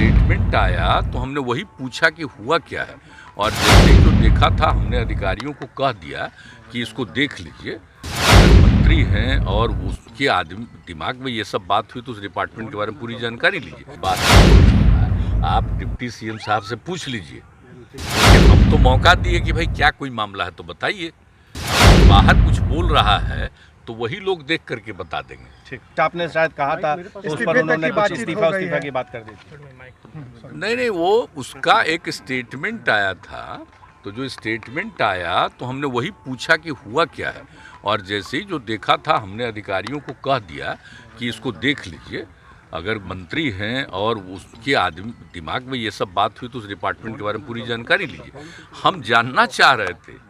Statement आया तो हमने वही पूछा कि हुआ क्या है, और जैसे ही जो देखा था हमने अधिकारियों को कह दिया कि इसको देख लीजिए, अगर मंत्री हैं और उसके आदमी दिमाग में ये सब बात हुई तो उस डिपार्टमेंट के बारे में पूरी जानकारी लीजिए। बात आप डिप्टी सीएम साहब से पूछ लीजिए, हम तो मौका दिए कि भाई क्या कोई मामला है तो बताइए, बाहर कुछ बोल रहा है तो वही लोग देख करके बता देंगे। ठीक, आपने शायद कहा था उस पर उन्होंने कुछ इस्तीफा की बात कर दी थी। नहीं, वो उसका एक स्टेटमेंट आया था, तो जो स्टेटमेंट आया तो हमने वही पूछा कि हुआ क्या है, और जैसे ही जो देखा था हमने अधिकारियों को कह दिया कि इसको देख लीजिए, अगर मंत्री हैं और उसके आदमी दिमाग में ये सब बात हुई तो उस डिपार्टमेंट के बारे में पूरी जानकारी लीजिए। हम जानना चाह रहे थे,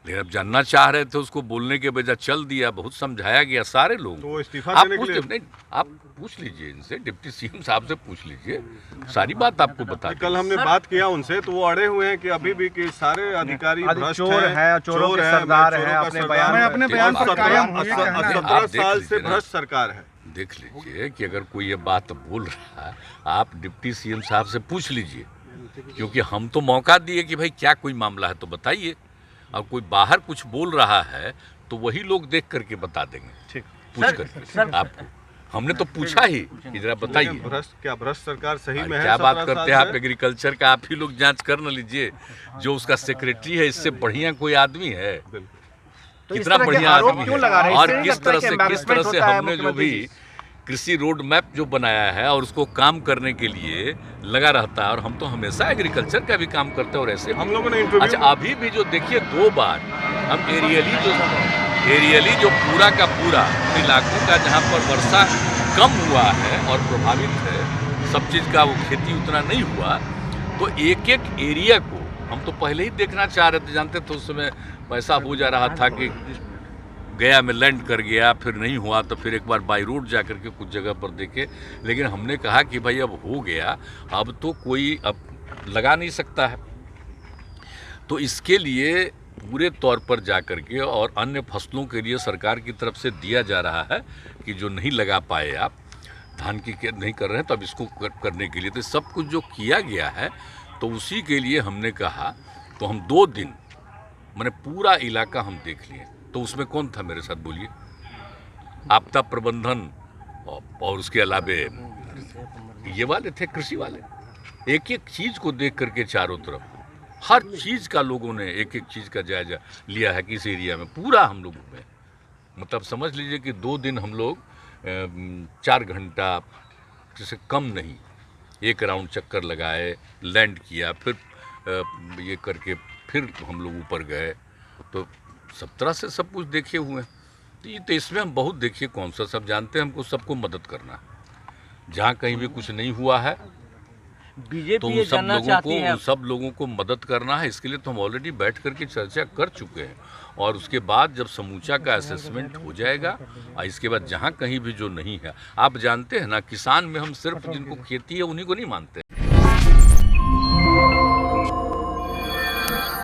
लेकिन अब जानना चाह रहे थे उसको बोलने के बजाय चल दिया, बहुत समझाया गया सारे लोग। तो इस्तीफा आप देने के लिए नहीं, आप पूछ लीजिए इनसे, डिप्टी सीएम साहब से पूछ लीजिए, सारी बात आपको बता देंगे। कल हमने बात किया उनसे तो वो अड़े हुए हैं कि अभी भी कि सारे अधिकारी भ्रष्ट चोर हैं, चोरों के सरदार हैं, अपने बयान पर कायम हुए हैं। 17 साल से भ्रष्ट सरकार है। देख लीजिए कि अगर कोई ये बात बोल रहा है, आप डिप्टी सीएम साहब से पूछ लीजिए, क्योंकि हम तो मौका दिए कि भाई क्या कोई मामला है तो बताइए, और कोई बाहर कुछ बोल रहा है तो वही लोग देख करके बता देंगे। ठीक, पूछ करके आपको हमने तो पूछा ही कि जरा बताइए भ्रष्ट सरकार सही में है? क्या बात करते हैं आप एग्रीकल्चर का, आप ही लोग जांच कर न लीजिए, जो उसका सेक्रेटरी है इससे बढ़िया कोई आदमी है? कितना बढ़िया आदमी है, और किस तरह से हमने जो भी कृषि रोड मैप जो बनाया है और उसको काम करने के लिए लगा रहता है, और हम तो हमेशा एग्रीकल्चर का भी काम करते हैं। और ऐसे हम लोगों ने इंटरव्यू, अच्छा अभी भी जो देखिए 2 बार हम एरियली जो पूरा का पूरा इलाकों का जहाँ पर वर्षा कम हुआ है और प्रभावित है सब चीज़ का, वो खेती उतना नहीं हुआ, तो एक एक एरिया को हम तो पहले ही देखना चाह रहे थे। जानते थे उस समय पैसा हो जा रहा था कि गया में लैंड कर गया, फिर नहीं हुआ तो फिर एक बार बाई रोड जा करके कुछ जगह पर देखे, लेकिन हमने कहा कि भाई अब हो गया, अब तो कोई अब लगा नहीं सकता है, तो इसके लिए पूरे तौर पर जा करके और अन्य फसलों के लिए सरकार की तरफ से दिया जा रहा है कि जो नहीं लगा पाए आप धान की नहीं कर रहे हैं, तो अब इसको करने के लिए तो सब कुछ जो किया गया है, तो उसी के लिए हमने कहा, तो हम 2 दिन मैंने पूरा इलाका हम देख लिए। तो उसमें कौन था मेरे साथ बोलिए? आपदा प्रबंधन और उसके अलावे ये वाले थे, कृषि वाले, एक एक चीज़ को देख करके चारों तरफ हर चीज़ का लोगों ने एक एक चीज़ का जायजा लिया है कि इस एरिया में पूरा हम लोग घूमे। मतलब समझ लीजिए कि 2 दिन हम लोग 4 घंटा जैसे कम नहीं, एक राउंड चक्कर लगाए, लैंड किया, फिर ये करके फिर हम लोग ऊपर गए, तो सब तरह से सब कुछ देखे हुए हैं। तो इसमें हम बहुत देखिए कौन सा सब जानते हैं, हमको सबको मदद करना है। जहाँ कहीं भी कुछ नहीं हुआ है तो उन सब लोगों को मदद करना है। इसके लिए तो हम ऑलरेडी बैठ करके चर्चा कर चुके हैं, और उसके बाद जब समूचा का असेसमेंट हो जाएगा, और इसके बाद जहाँ कहीं भी जो नहीं है, आप जानते हैं ना, किसान में हम सिर्फ जिनको खेती है उन्हीं को नहीं मानते हैं।